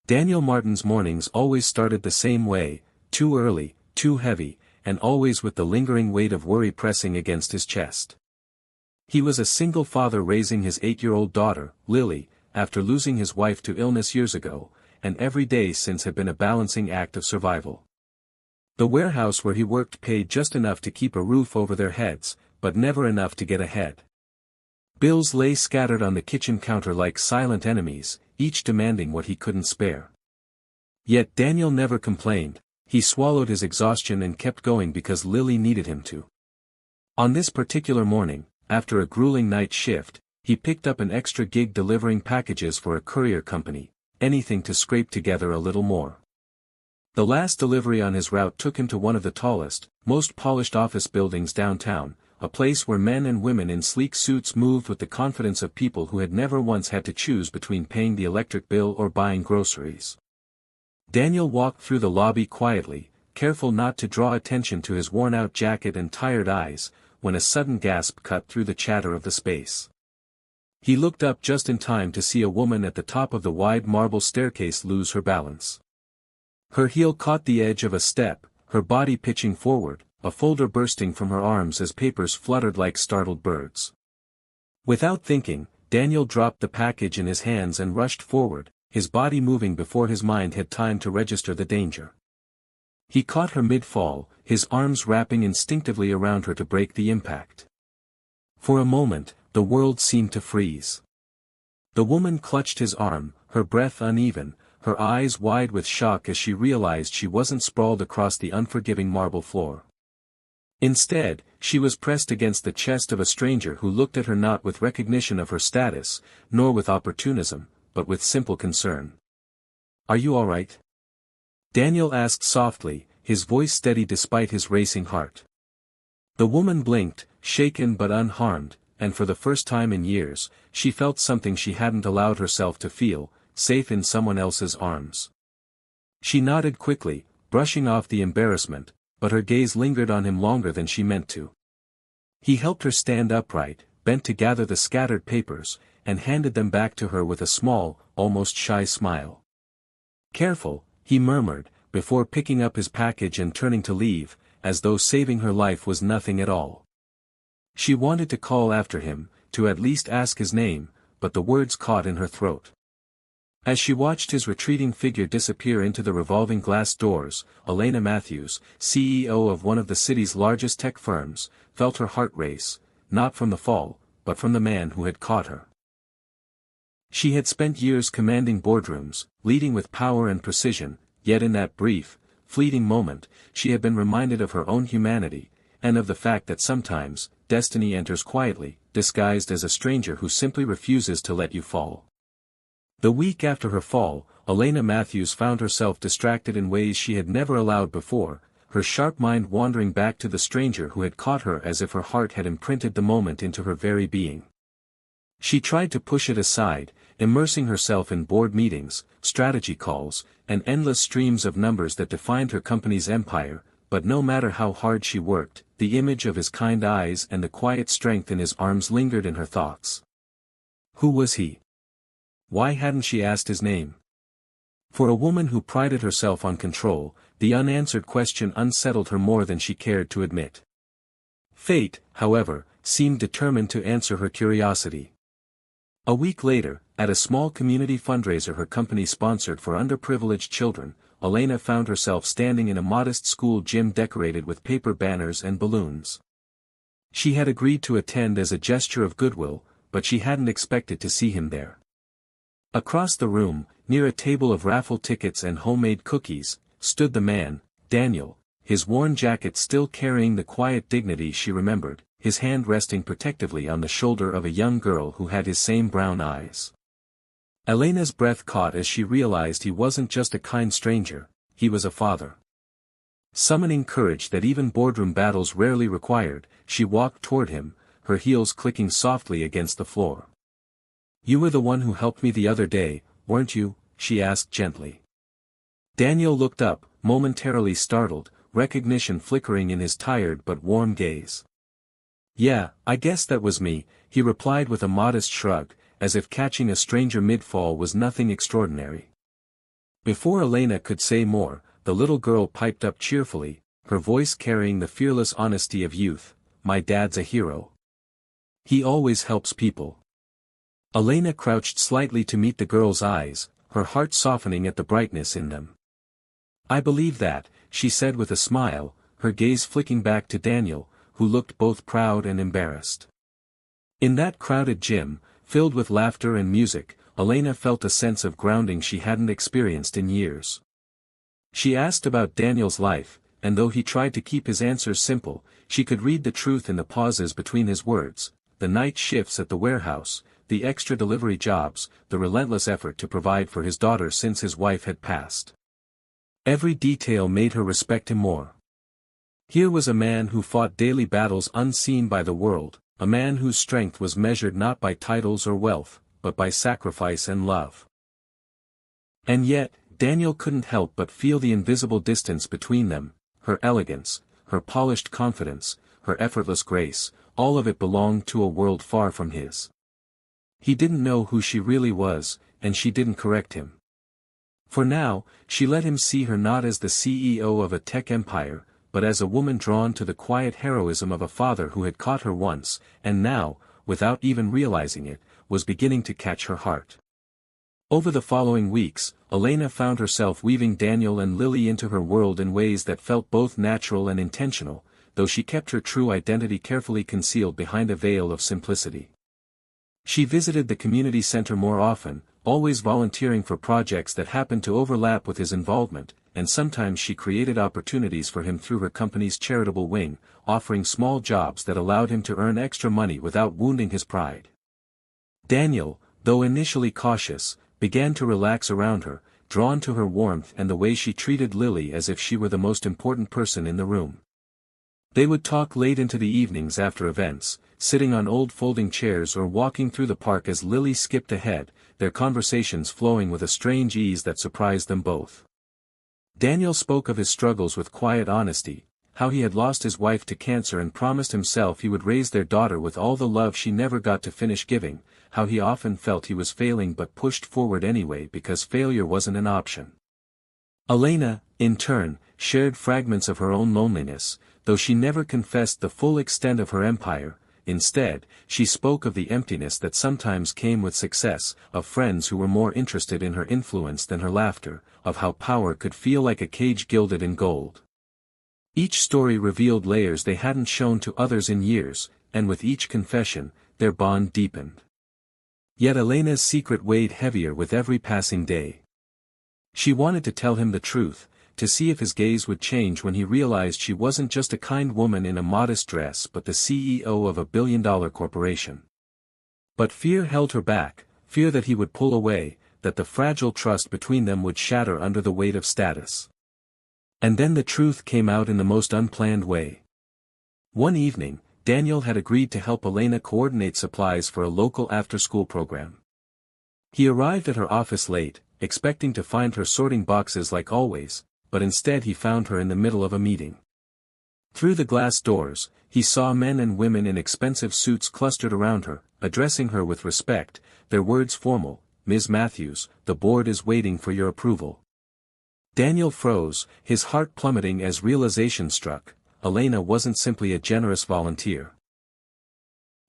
Daniel Martin's mornings always started the same way, too early, too heavy, and always with the lingering weight of worry pressing against his chest. He was a single father raising his 8-year-old daughter, Lily, after losing his wife to illness years ago, and every day since had been a balancing act of survival. The warehouse where he worked paid just enough to keep a roof over their heads, but never enough to get ahead. Bills lay scattered on the kitchen counter like silent enemies, each demanding what he couldn't spare. Yet Daniel never complained. He swallowed his exhaustion and kept going because Lily needed him to. On this particular morning, after a grueling night shift, he picked up an extra gig delivering packages for a courier company, anything to scrape together a little more. The last delivery on his route took him to one of the tallest, most polished office buildings downtown, a place where men and women in sleek suits moved with the confidence of people who had never once had to choose between paying the electric bill or buying groceries. Daniel walked through the lobby quietly, careful not to draw attention to his worn-out jacket and tired eyes, when a sudden gasp cut through the chatter of the space. He looked up just in time to see a woman at the top of the wide marble staircase lose her balance. Her heel caught the edge of a step, her body pitching forward, a folder bursting from her arms as papers fluttered like startled birds. Without thinking, Daniel dropped the package in his hands and rushed forward, his body moving before his mind had time to register the danger. He caught her mid-fall, his arms wrapping instinctively around her to break the impact. For a moment, the world seemed to freeze. The woman clutched his arm, her breath uneven, her eyes wide with shock as she realized she wasn't sprawled across the unforgiving marble floor. Instead, she was pressed against the chest of a stranger who looked at her not with recognition of her status, nor with opportunism, but with simple concern. "Are you all right?" Daniel asked softly, his voice steady despite his racing heart. The woman blinked, shaken but unharmed, and for the first time in years, she felt something she hadn't allowed herself to feel, safe in someone else's arms. She nodded quickly, brushing off the embarrassment, but her gaze lingered on him longer than she meant to. He helped her stand upright, bent to gather the scattered papers, and handed them back to her with a small, almost shy smile. "Careful," he murmured, before picking up his package and turning to leave, as though saving her life was nothing at all. She wanted to call after him, to at least ask his name, but the words caught in her throat. As she watched his retreating figure disappear into the revolving glass doors, Elena Matthews, CEO of one of the city's largest tech firms, felt her heart race, not from the fall, but from the man who had caught her. She had spent years commanding boardrooms, leading with power and precision, yet in that brief, fleeting moment, she had been reminded of her own humanity, and of the fact that sometimes, destiny enters quietly, disguised as a stranger who simply refuses to let you fall. The week after her fall, Elena Matthews found herself distracted in ways she had never allowed before, her sharp mind wandering back to the stranger who had caught her as if her heart had imprinted the moment into her very being. She tried to push it aside, immersing herself in board meetings, strategy calls, and endless streams of numbers that defined her company's empire, but no matter how hard she worked, the image of his kind eyes and the quiet strength in his arms lingered in her thoughts. Who was he? Why hadn't she asked his name? For a woman who prided herself on control, the unanswered question unsettled her more than she cared to admit. Fate, however, seemed determined to answer her curiosity. A week later, at a small community fundraiser her company sponsored for underprivileged children, Elena found herself standing in a modest school gym decorated with paper banners and balloons. She had agreed to attend as a gesture of goodwill, but she hadn't expected to see him there. Across the room, near a table of raffle tickets and homemade cookies, stood the man, Daniel, his worn jacket still carrying the quiet dignity she remembered, his hand resting protectively on the shoulder of a young girl who had his same brown eyes. Elena's breath caught as she realized he wasn't just a kind stranger, he was a father. Summoning courage that even boardroom battles rarely required, she walked toward him, her heels clicking softly against the floor. "You were the one who helped me the other day, weren't you?" she asked gently. Daniel looked up, momentarily startled, recognition flickering in his tired but warm gaze. "Yeah, I guess that was me," he replied with a modest shrug, as if catching a stranger mid-fall was nothing extraordinary. Before Elena could say more, the little girl piped up cheerfully, her voice carrying the fearless honesty of youth, "My dad's a hero. He always helps people." Elena crouched slightly to meet the girl's eyes, her heart softening at the brightness in them. "I believe that," she said with a smile, her gaze flicking back to Daniel, who looked both proud and embarrassed. In that crowded gym, filled with laughter and music, Elena felt a sense of grounding she hadn't experienced in years. She asked about Daniel's life, and though he tried to keep his answers simple, she could read the truth in the pauses between his words: the night shifts at the warehouse, the extra delivery jobs, the relentless effort to provide for his daughter since his wife had passed. Every detail made her respect him more. Here was a man who fought daily battles unseen by the world, a man whose strength was measured not by titles or wealth, but by sacrifice and love. And yet, Daniel couldn't help but feel the invisible distance between them: her elegance, her polished confidence, her effortless grace, all of it belonged to a world far from his. He didn't know who she really was, and she didn't correct him. For now, she let him see her not as the CEO of a tech empire, but as a woman drawn to the quiet heroism of a father who had caught her once, and now, without even realizing it, was beginning to catch her heart. Over the following weeks, Elena found herself weaving Daniel and Lily into her world in ways that felt both natural and intentional, though she kept her true identity carefully concealed behind a veil of simplicity. She visited the community center more often, always volunteering for projects that happened to overlap with his involvement, and sometimes she created opportunities for him through her company's charitable wing, offering small jobs that allowed him to earn extra money without wounding his pride. Daniel, though initially cautious, began to relax around her, drawn to her warmth and the way she treated Lily as if she were the most important person in the room. They would talk late into the evenings after events, sitting on old folding chairs or walking through the park as Lily skipped ahead, their conversations flowing with a strange ease that surprised them both. Daniel spoke of his struggles with quiet honesty, how he had lost his wife to cancer and promised himself he would raise their daughter with all the love she never got to finish giving, how he often felt he was failing but pushed forward anyway because failure wasn't an option. Elena, in turn, shared fragments of her own loneliness, though she never confessed the full extent of her empire. Instead, she spoke of the emptiness that sometimes came with success, of friends who were more interested in her influence than her laughter, of how power could feel like a cage gilded in gold. Each story revealed layers they hadn't shown to others in years, and with each confession, their bond deepened. Yet Elena's secret weighed heavier with every passing day. She wanted to tell him the truth, to see if his gaze would change when he realized she wasn't just a kind woman in a modest dress but the CEO of a billion-dollar corporation. But fear held her back, fear that he would pull away, that the fragile trust between them would shatter under the weight of status. And then the truth came out in the most unplanned way. One evening, Daniel had agreed to help Elena coordinate supplies for a local after-school program. He arrived at her office late, expecting to find her sorting boxes like always, but instead he found her in the middle of a meeting. Through the glass doors, he saw men and women in expensive suits clustered around her, addressing her with respect, their words formal: "Ms. Matthews, the board is waiting for your approval." Daniel froze, his heart plummeting as realization struck: Elena wasn't simply a generous volunteer.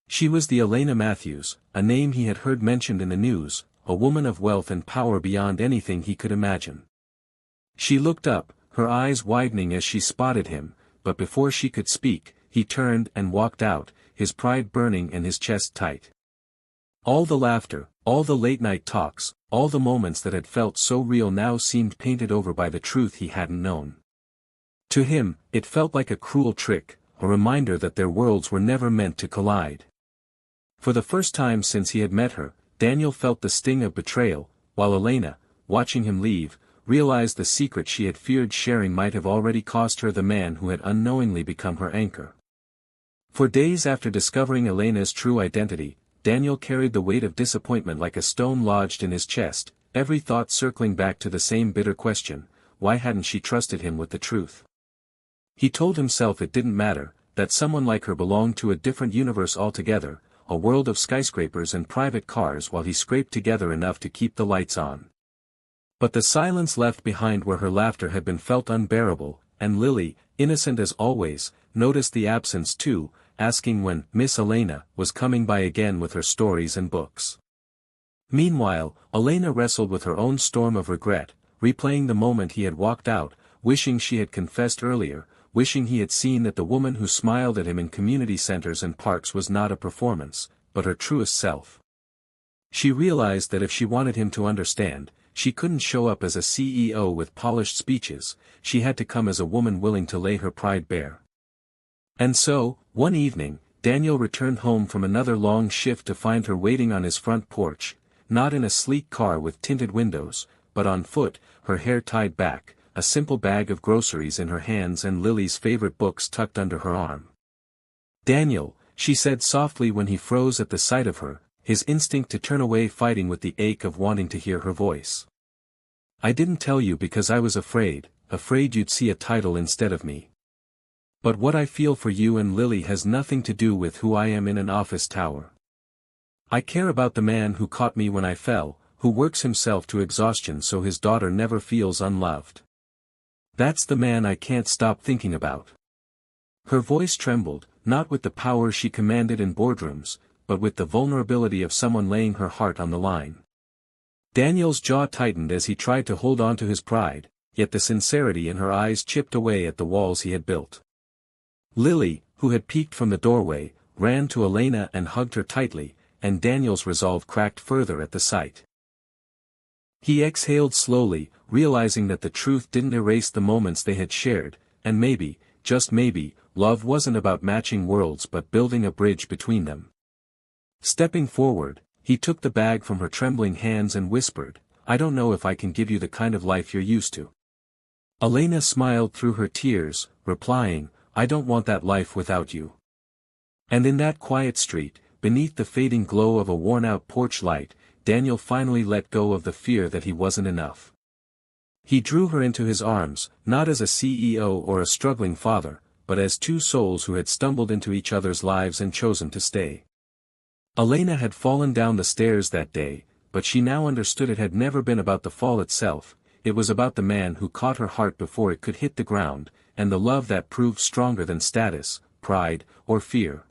She was the Elena Matthews, a name he had heard mentioned in the news, a woman of wealth and power beyond anything he could imagine. She looked up, her eyes widening as she spotted him, but before she could speak, he turned and walked out, his pride burning and his chest tight. All the laughter, all the late-night talks, all the moments that had felt so real now seemed painted over by the truth he hadn't known. To him, it felt like a cruel trick, a reminder that their worlds were never meant to collide. For the first time since he had met her, Daniel felt the sting of betrayal, while Elena, watching him leave, realized the secret she had feared sharing might have already cost her the man who had unknowingly become her anchor. For days after discovering Elena's true identity, Daniel carried the weight of disappointment like a stone lodged in his chest, every thought circling back to the same bitter question: why hadn't she trusted him with the truth? He told himself it didn't matter, that someone like her belonged to a different universe altogether, a world of skyscrapers and private cars, while he scraped together enough to keep the lights on. But the silence left behind where her laughter had been felt unbearable, and Lily, innocent as always, noticed the absence too, asking when Miss Elena was coming by again with her stories and books. Meanwhile, Elena wrestled with her own storm of regret, replaying the moment he had walked out, wishing she had confessed earlier, wishing he had seen that the woman who smiled at him in community centers and parks was not a performance, but her truest self. She realized that if she wanted him to understand, she couldn't show up as a CEO with polished speeches, she had to come as a woman willing to lay her pride bare. And so, one evening, Daniel returned home from another long shift to find her waiting on his front porch, not in a sleek car with tinted windows, but on foot, her hair tied back, a simple bag of groceries in her hands and Lily's favorite books tucked under her arm. "Daniel," she said softly when he froze at the sight of her, his instinct to turn away fighting with the ache of wanting to hear her voice. "I didn't tell you because I was afraid you'd see a title instead of me. But what I feel for you and Lily has nothing to do with who I am in an office tower. I care about the man who caught me when I fell, who works himself to exhaustion so his daughter never feels unloved. That's the man I can't stop thinking about." Her voice trembled, not with the power she commanded in boardrooms, but with the vulnerability of someone laying her heart on the line. Daniel's jaw tightened as he tried to hold on to his pride, yet the sincerity in her eyes chipped away at the walls he had built. Lily, who had peeked from the doorway, ran to Elena and hugged her tightly, and Daniel's resolve cracked further at the sight. He exhaled slowly, realizing that the truth didn't erase the moments they had shared, and maybe, just maybe, love wasn't about matching worlds but building a bridge between them. Stepping forward, he took the bag from her trembling hands and whispered, "I don't know if I can give you the kind of life you're used to." Elena smiled through her tears, replying, "I don't want that life without you." And in that quiet street, beneath the fading glow of a worn-out porch light, Daniel finally let go of the fear that he wasn't enough. He drew her into his arms, not as a CEO or a struggling father, but as two souls who had stumbled into each other's lives and chosen to stay. Elena had fallen down the stairs that day, but she now understood it had never been about the fall itself, it was about the man who caught her heart before it could hit the ground, and the love that proved stronger than status, pride, or fear.